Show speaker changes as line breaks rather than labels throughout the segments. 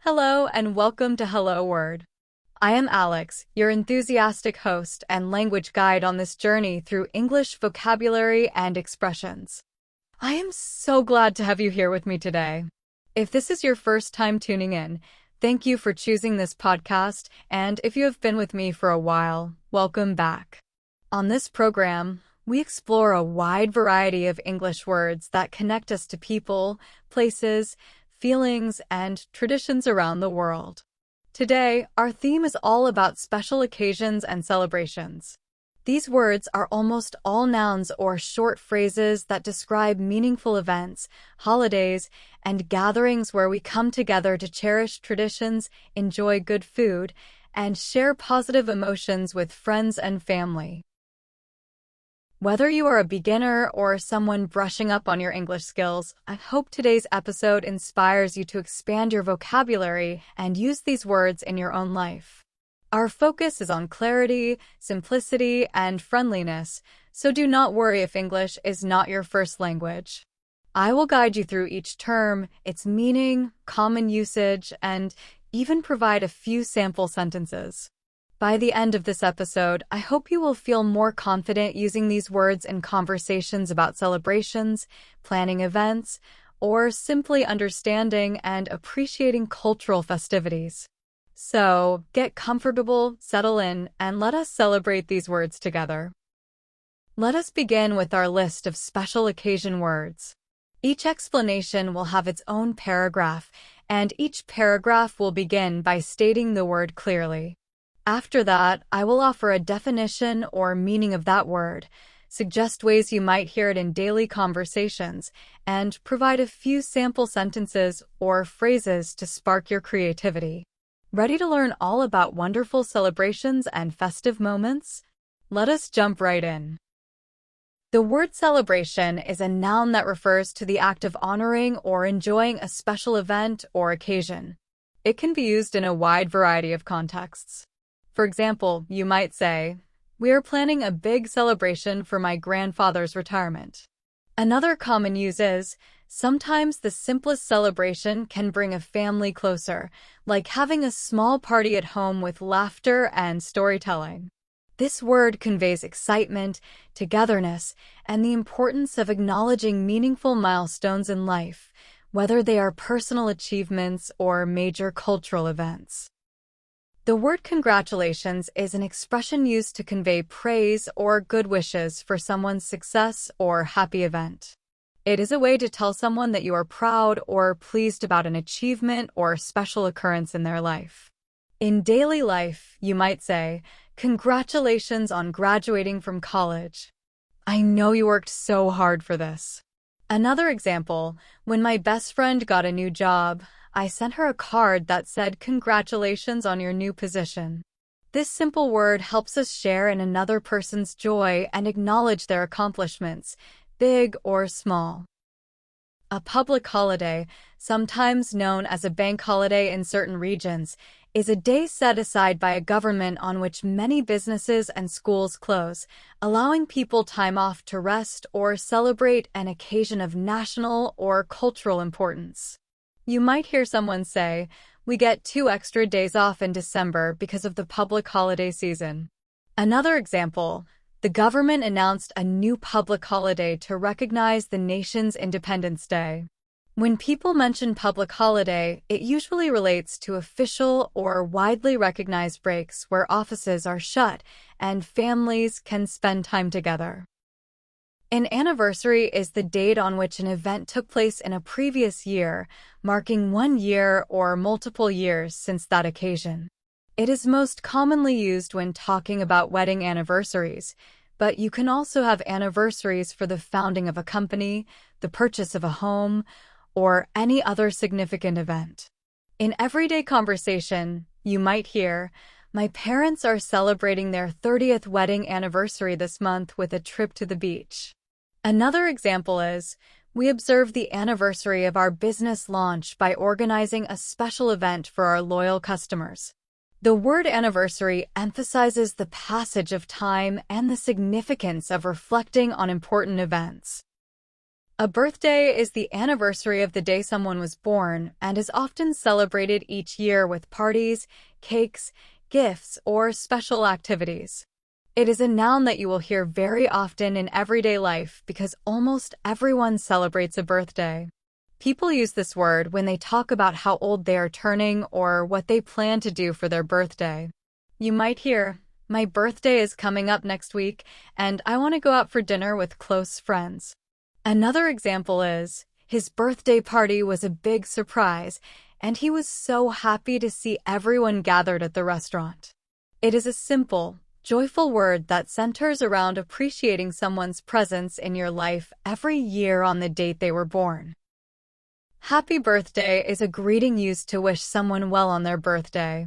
Hello and welcome to Hello Word. I am Alex, your enthusiastic host and language guide on this journey through English vocabulary and expressions. I am so glad to have you here with me today. If this is your first time tuning in, thank you for choosing this podcast, and if you have been with me for a while, welcome back. On this program, we explore a wide variety of English words that connect us to people, places, feelings, and traditions around the world. Today, our theme is all about special occasions and celebrations. These words are almost all nouns or short phrases that describe meaningful events, holidays, and gatherings where we come together to cherish traditions, enjoy good food, and share positive emotions with friends and family. Whether you are a beginner or someone brushing up on your English skills, I hope today's episode inspires you to expand your vocabulary and use these words in your own life. Our focus is on clarity, simplicity, and friendliness, so do not worry if English is not your first language. I will guide you through each term, its meaning, common usage, and even provide a few sample sentences. By the end of this episode, I hope you will feel more confident using these words in conversations about celebrations, planning events, or simply understanding and appreciating cultural festivities. So, get comfortable, settle in, and let us celebrate these words together. Let us begin with our list of special occasion words. Each explanation will have its own paragraph, and each paragraph will begin by stating the word clearly. After that, I will offer a definition or meaning of that word, suggest ways you might hear it in daily conversations, and provide a few sample sentences or phrases to spark your creativity. Ready to learn all about wonderful celebrations and festive moments? Let us jump right in. The word celebration is a noun that refers to the act of honoring or enjoying a special event or occasion. It can be used in a wide variety of contexts. For example, you might say, "We are planning a big celebration for my grandfather's retirement." Another common use is, "Sometimes the simplest celebration can bring a family closer, like having a small party at home with laughter and storytelling." This word conveys excitement, togetherness, and the importance of acknowledging meaningful milestones in life, whether they are personal achievements or major cultural events. The word congratulations is an expression used to convey praise or good wishes for someone's success or happy event. It is a way to tell someone that you are proud or pleased about an achievement or special occurrence in their life. In daily life, you might say, "Congratulations on graduating from college. I know you worked so hard for this." Another example, when my best friend got a new job, I sent her a card that said, "Congratulations on your new position." This simple word helps us share in another person's joy and acknowledge their accomplishments, big or small. A public holiday, sometimes known as a bank holiday in certain regions, is a day set aside by a government on which many businesses and schools close, allowing people time off to rest or celebrate an occasion of national or cultural importance. You might hear someone say, "We get 2 extra days off in December because of the public holiday season." Another example, the government announced a new public holiday to recognize the nation's Independence Day. When people mention public holiday, it usually relates to official or widely recognized breaks where offices are shut and families can spend time together. An anniversary is the date on which an event took place in a previous year, marking 1 year or multiple years since that occasion. It is most commonly used when talking about wedding anniversaries, but you can also have anniversaries for the founding of a company, the purchase of a home, or any other significant event. In everyday conversation, you might hear, "My parents are celebrating their 30th wedding anniversary this month with a trip to the beach." Another example is, "We observe the anniversary of our business launch by organizing a special event for our loyal customers." The word anniversary emphasizes the passage of time and the significance of reflecting on important events. A birthday is the anniversary of the day someone was born and is often celebrated each year with parties, cakes, gifts, or special activities. It is a noun that you will hear very often in everyday life because almost everyone celebrates a birthday. People use this word when they talk about how old they are turning or what they plan to do for their birthday. You might hear, "My birthday is coming up next week, and I want to go out for dinner with close friends." Another example is, "His birthday party was a big surprise, and he was so happy to see everyone gathered at the restaurant." It is a simple, joyful word that centers around appreciating someone's presence in your life every year on the date they were born. Happy birthday is a greeting used to wish someone well on their birthday.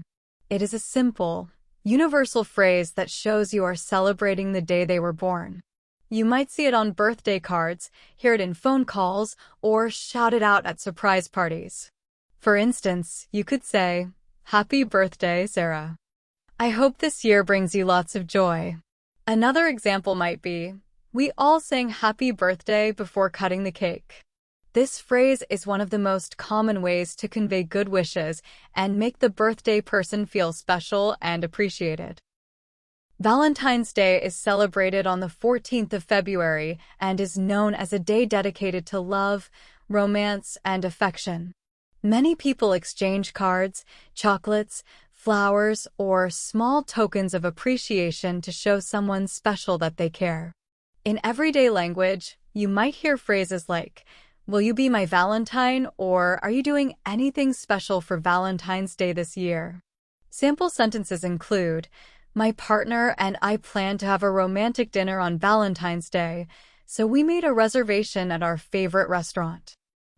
It is a simple, universal phrase that shows you are celebrating the day they were born. You might see it on birthday cards, hear it in phone calls, or shout it out at surprise parties. For instance, you could say, "Happy birthday, Sarah. I hope this year brings you lots of joy." Another example might be, "We all sang happy birthday before cutting the cake." This phrase is one of the most common ways to convey good wishes and make the birthday person feel special and appreciated. Valentine's Day is celebrated on the 14th of February and is known as a day dedicated to love, romance, and affection. Many people exchange cards, chocolates, flowers, or small tokens of appreciation to show someone special that they care. In everyday language, you might hear phrases like, "Will you be my Valentine?" or "Are you doing anything special for Valentine's Day this year?" Sample sentences include, "My partner and I plan to have a romantic dinner on Valentine's Day, so we made a reservation at our favorite restaurant."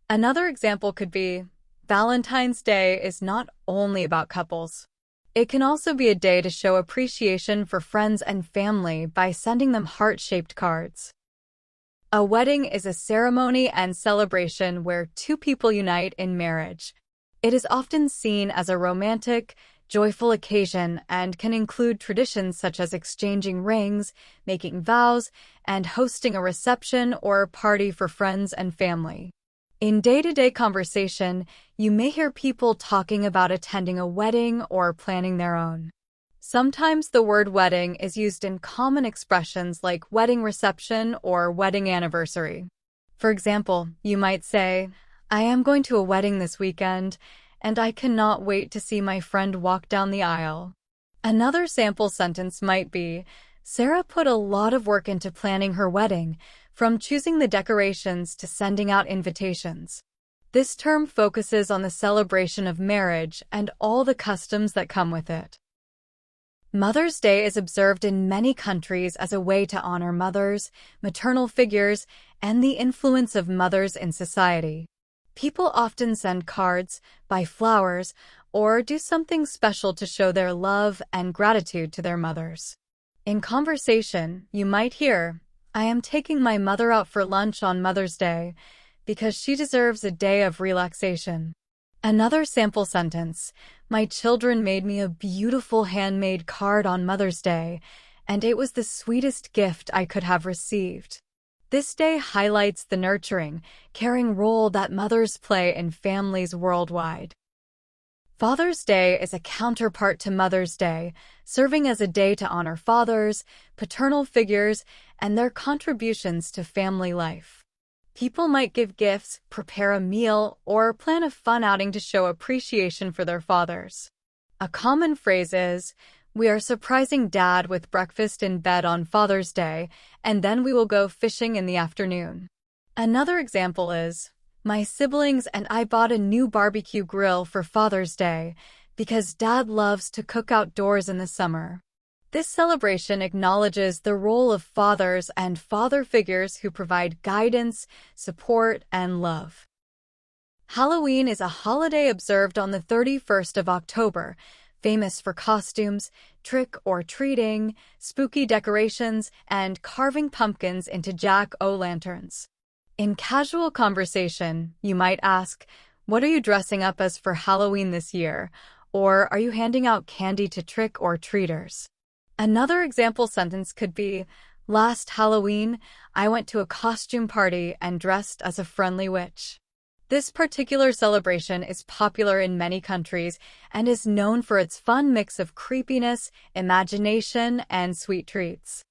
Another example could be, "Valentine's Day is not only about couples. It can also be a day to show appreciation for friends and family by sending them heart-shaped cards." A wedding is a ceremony and celebration where two people unite in marriage. It is often seen as a romantic, joyful occasion and can include traditions such as exchanging rings, making vows, and hosting a reception or party for friends and family. In day-to-day conversation, you may hear people talking about attending a wedding or planning their own. Sometimes the word wedding is used in common expressions like wedding reception or wedding anniversary. For example, you might say, "I am going to a wedding this weekend, and I cannot wait to see my friend walk down the aisle." Another sample sentence might be, "Sarah put a lot of work into planning her wedding, from choosing the decorations to sending out invitations." This term focuses on the celebration of marriage and all the customs that come with it. Mother's Day is observed in many countries as a way to honor mothers, maternal figures, and the influence of mothers in society. People often send cards, buy flowers, or do something special to show their love and gratitude to their mothers. In conversation, you might hear, "I am taking my mother out for lunch on Mother's Day because she deserves a day of relaxation." Another sample sentence, "My children made me a beautiful handmade card on Mother's Day, and it was the sweetest gift I could have received." This day highlights the nurturing, caring role that mothers play in families worldwide. Father's Day is a counterpart to Mother's Day, serving as a day to honor fathers, paternal figures, and their contributions to family life. People might give gifts, prepare a meal, or plan a fun outing to show appreciation for their fathers. A common phrase is, "We are surprising Dad with breakfast in bed on Father's Day, and then we will go fishing in the afternoon." Another example is, "My siblings and I bought a new barbecue grill for Father's Day because Dad loves to cook outdoors in the summer." This celebration acknowledges the role of fathers and father figures who provide guidance, support, and love. Halloween is a holiday observed on the 31st of October, famous for costumes, trick-or-treating, spooky decorations, and carving pumpkins into jack-o'-lanterns. In casual conversation, you might ask, "What are you dressing up as for Halloween this year?" Or, "Are you handing out candy to trick-or-treaters?" Another example sentence could be, Last Halloween, I went to a costume party and dressed as a friendly witch. This particular celebration is popular in many countries and is known for its fun mix of creepiness, imagination, and sweet treats.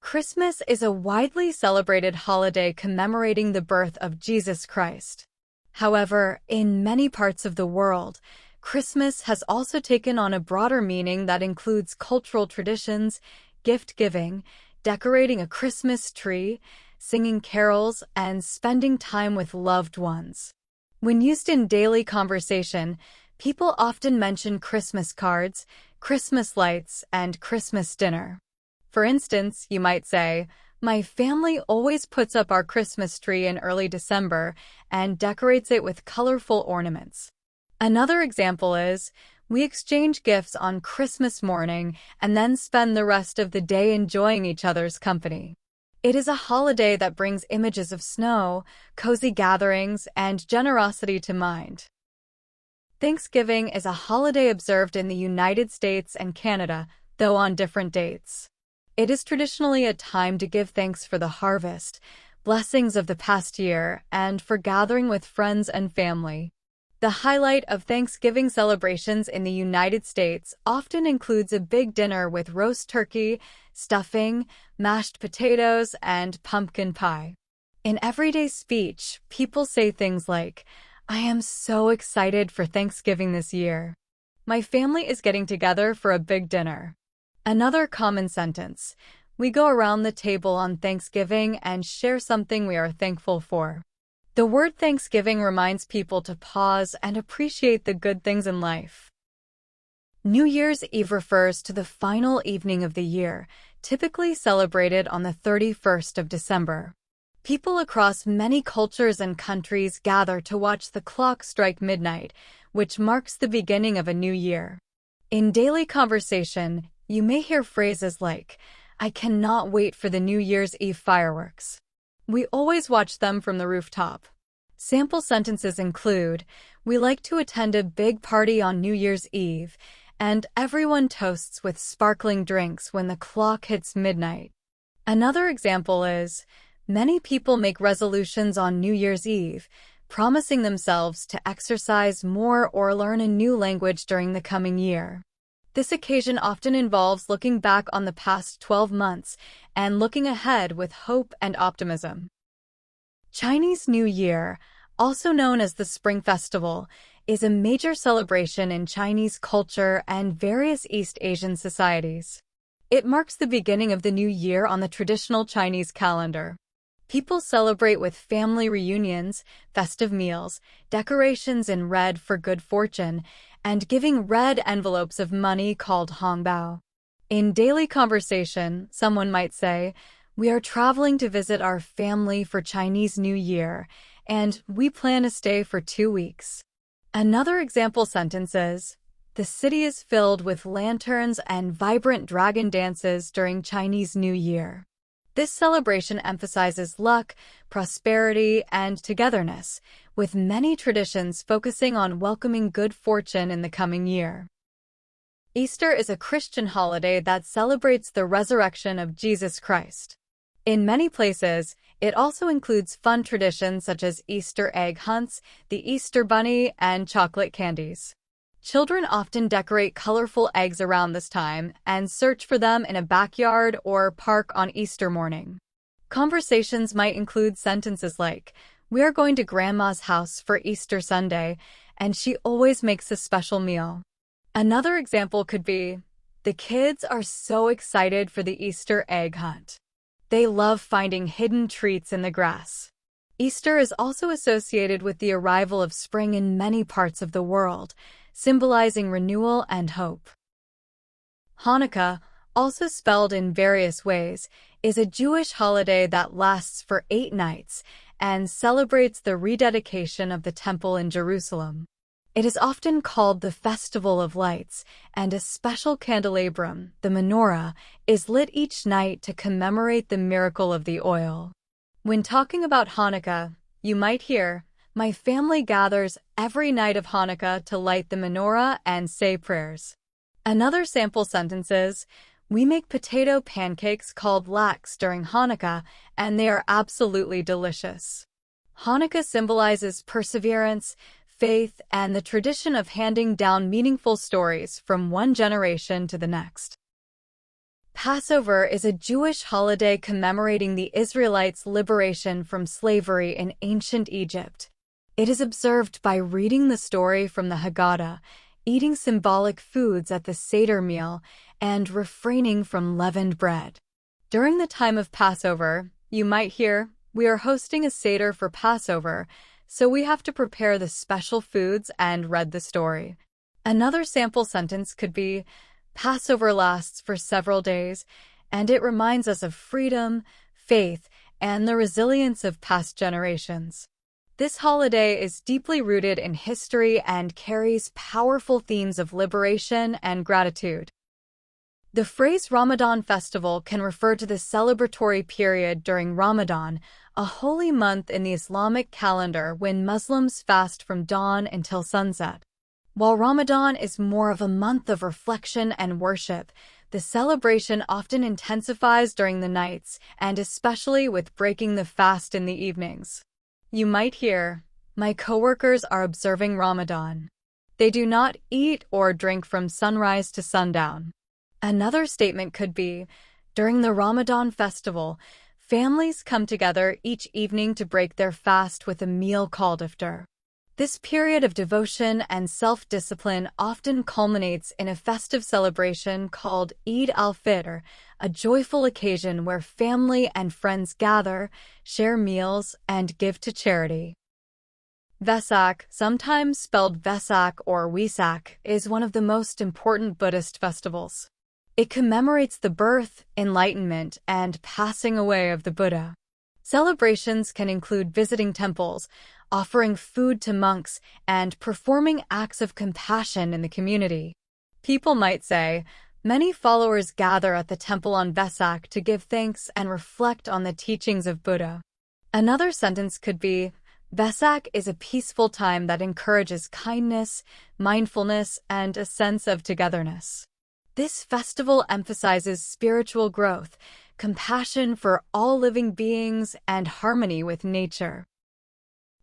Christmas is a widely celebrated holiday commemorating the birth of Jesus Christ. However, in many parts of the world, Christmas has also taken on a broader meaning that includes cultural traditions, gift-giving, decorating a Christmas tree, singing carols, and spending time with loved ones. When used in daily conversation, people often mention Christmas cards, Christmas lights, and Christmas dinner. For instance, you might say, "My family always puts up our Christmas tree in early December and decorates it with colorful ornaments." Another example is, "We exchange gifts on Christmas morning and then spend the rest of the day enjoying each other's company." It is a holiday that brings images of snow, cozy gatherings, and generosity to mind. Thanksgiving is a holiday observed in the United States and Canada, though on different dates. It is traditionally a time to give thanks for the harvest, blessings of the past year, and for gathering with friends and family. The highlight of Thanksgiving celebrations in the United States often includes a big dinner with roast turkey, stuffing, mashed potatoes, and pumpkin pie. In everyday speech, people say things like, "I am so excited for Thanksgiving this year. My family is getting together for a big dinner." Another common sentence, "We go around the table on Thanksgiving and share something we are thankful for." The word Thanksgiving reminds people to pause and appreciate the good things in life. New Year's Eve refers to the final evening of the year, typically celebrated on the 31st of December. People across many cultures and countries gather to watch the clock strike midnight, which marks the beginning of a new year. In daily conversation, you may hear phrases like, "I cannot wait for the New Year's Eve fireworks. We always watch them from the rooftop." Sample sentences include, "We like to attend a big party on New Year's Eve," and "Everyone toasts with sparkling drinks when the clock hits midnight." Another example is, "Many people make resolutions on New Year's Eve, promising themselves to exercise more or learn a new language during the coming year." This occasion often involves looking back on the past 12 months and looking ahead with hope and optimism. Chinese New Year, also known as the Spring Festival, is a major celebration in Chinese culture and various East Asian societies. It marks the beginning of the new year on the traditional Chinese calendar. People celebrate with family reunions, festive meals, decorations in red for good fortune, and giving red envelopes of money called hongbao. In daily conversation, someone might say, "We are traveling to visit our family for Chinese New Year, and we plan to stay for 2 weeks." Another example sentence is, "The city is filled with lanterns and vibrant dragon dances during Chinese New Year." This celebration emphasizes luck, prosperity, and togetherness, with many traditions focusing on welcoming good fortune in the coming year. Easter is a Christian holiday that celebrates the resurrection of Jesus Christ. In many places, it also includes fun traditions such as Easter egg hunts, the Easter bunny, and chocolate candies. Children often decorate colorful eggs around this time and search for them in a backyard or park on Easter morning. Conversations might include sentences like, "We are going to Grandma's house for Easter Sunday, and she always makes a special meal." Another example could be, "The kids are so excited for the Easter egg hunt. They love finding hidden treats in the grass." Easter is also associated with the arrival of spring in many parts of the world, symbolizing renewal and hope. Hanukkah, also spelled in various ways, is a Jewish holiday that lasts for 8 nights and celebrates the rededication of the Temple in Jerusalem. It is often called the Festival of Lights, and a special candelabrum, the menorah, is lit each night to commemorate the miracle of the oil. When talking about Hanukkah, you might hear, "My family gathers every night of Hanukkah to light the menorah and say prayers." Another sample sentence is, We make potato pancakes called latkes during Hanukkah, and they are absolutely delicious. Hanukkah symbolizes perseverance, faith, and the tradition of handing down meaningful stories from one generation to the next. Passover is a Jewish holiday commemorating the Israelites' liberation from slavery in ancient Egypt. It is observed by reading the story from the Haggadah, eating symbolic foods at the Seder meal, and refraining from leavened bread. During the time of Passover, you might hear, "We are hosting a Seder for Passover, so we have to prepare the special foods and read the story." Another sample sentence could be, "Passover lasts for several days, and it reminds us of freedom, faith, and the resilience of past generations." This holiday is deeply rooted in history and carries powerful themes of liberation and gratitude. The phrase Ramadan festival can refer to the celebratory period during Ramadan, a holy month in the Islamic calendar when Muslims fast from dawn until sunset. While Ramadan is more of a month of reflection and worship, the celebration often intensifies during the nights, and especially with breaking the fast in the evenings. You might hear, "My coworkers are observing Ramadan. They do not eat or drink from sunrise to sundown." Another statement could be, "During the Ramadan festival, families come together each evening to break their fast with a meal called iftar." This period of devotion and self-discipline often culminates in a festive celebration called Eid al-Fitr, a joyful occasion where family and friends gather, share meals, and give to charity. Vesakh, sometimes spelled Vesakh or Vesakh, is one of the most important Buddhist festivals. It commemorates the birth, enlightenment, and passing away of the Buddha. Celebrations can include visiting temples, offering food to monks, and performing acts of compassion in the community. People might say, many followers gather at the temple on Vesakh to give thanks and reflect on the teachings of Buddha. Another sentence could be, Vesakh is a peaceful time that encourages kindness, mindfulness, and a sense of togetherness. This festival emphasizes spiritual growth, compassion for all living beings, and harmony with nature.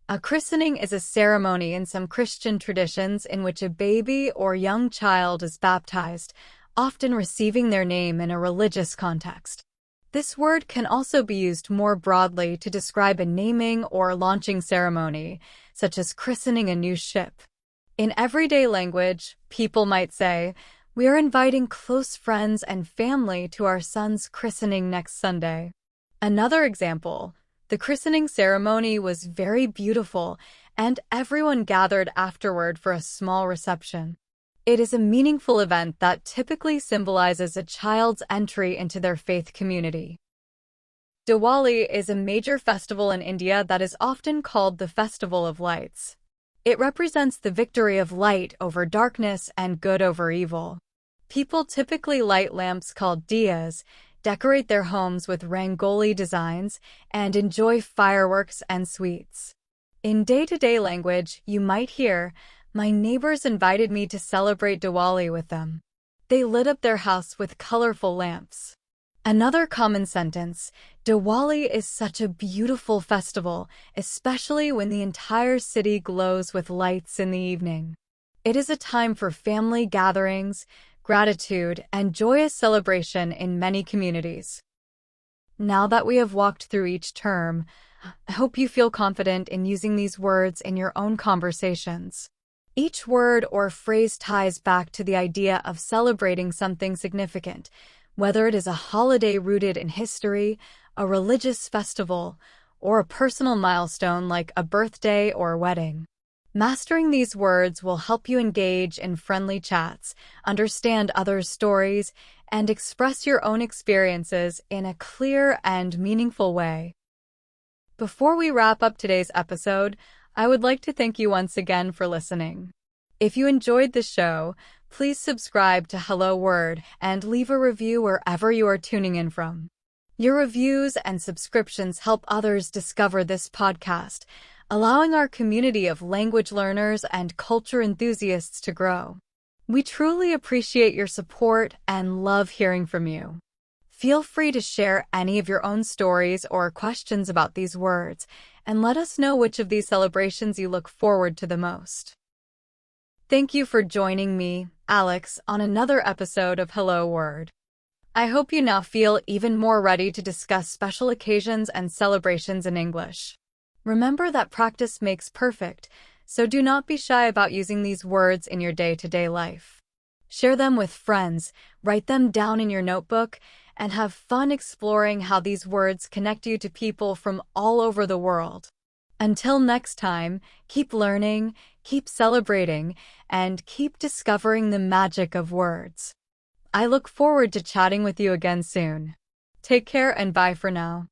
A christening is a ceremony in some Christian traditions in which a baby or young child is baptized, often receiving their name in a religious context. This word can also be used more broadly to describe a naming or launching ceremony, such as christening a new ship. In everyday language, people might say, "We are inviting close friends and family to our son's christening next Sunday." Another example, the christening ceremony was very beautiful, and everyone gathered afterward for a small reception. It is a meaningful event that typically symbolizes a child's entry into their faith community. Diwali is a major festival in India that is often called the Festival of Lights. It represents the victory of light over darkness and good over evil. People typically light lamps called diyas, decorate their homes with rangoli designs, and enjoy fireworks and sweets. In day-to-day language, you might hear, "My neighbors invited me to celebrate Diwali with them. They lit up their house with colorful lamps." Another common sentence, "Diwali is such a beautiful festival, especially when the entire city glows with lights in the evening." It is a time for family gatherings, gratitude, and joyous celebration in many communities. Now that we have walked through each term, I hope you feel confident in using these words in your own conversations. Each word or phrase ties back to the idea of celebrating something significant, whether it is a holiday rooted in history, a religious festival, or a personal milestone like a birthday or wedding. Mastering these words will help you engage in friendly chats, understand others' stories, and express your own experiences in a clear and meaningful way. Before we wrap up today's episode, I would like to thank you once again for listening. If you enjoyed the show, please subscribe to Hello Word and leave a review wherever you are tuning in from. Your reviews and subscriptions help others discover this podcast, allowing our community of language learners and culture enthusiasts to grow. We truly appreciate your support and love hearing from you. Feel free to share any of your own stories or questions about these words, and let us know which of these celebrations you look forward to the most. Thank you for joining me, Alex, on another episode of Hello Word. I hope you now feel even more ready to discuss special occasions and celebrations in English. Remember that practice makes perfect, so do not be shy about using these words in your day-to-day life. Share them with friends, write them down in your notebook, and have fun exploring how these words connect you to people from all over the world. Until next time, keep learning, keep celebrating, and keep discovering the magic of words. I look forward to chatting with you again soon. Take care and bye for now.